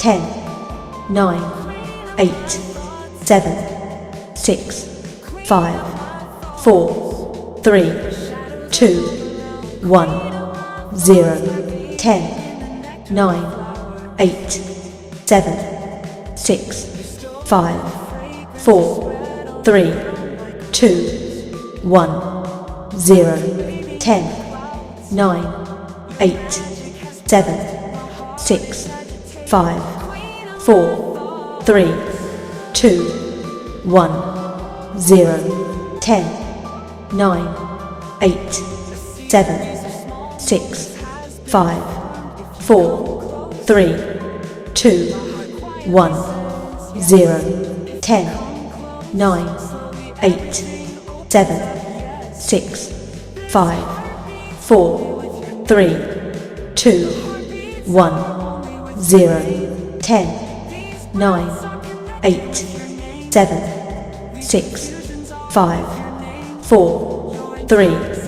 10, 9, 8, 7, 6, 5, 4, 3, 2, 1, 0, 10, 9, 8, 7, 6, 5, 4, 3, 2, 1, 0, 10, 9, 8, 7, 6, 5, 4, 3, 2, 1, 0, 10, 9, 8, 7, 6, 5, 4, 3, 2, 1, 0, 10, 9, 8, 7, 6, 5, 4, 3, 2, 1, 0, 10, 9, 8, 7, 6, 5, 4, 3,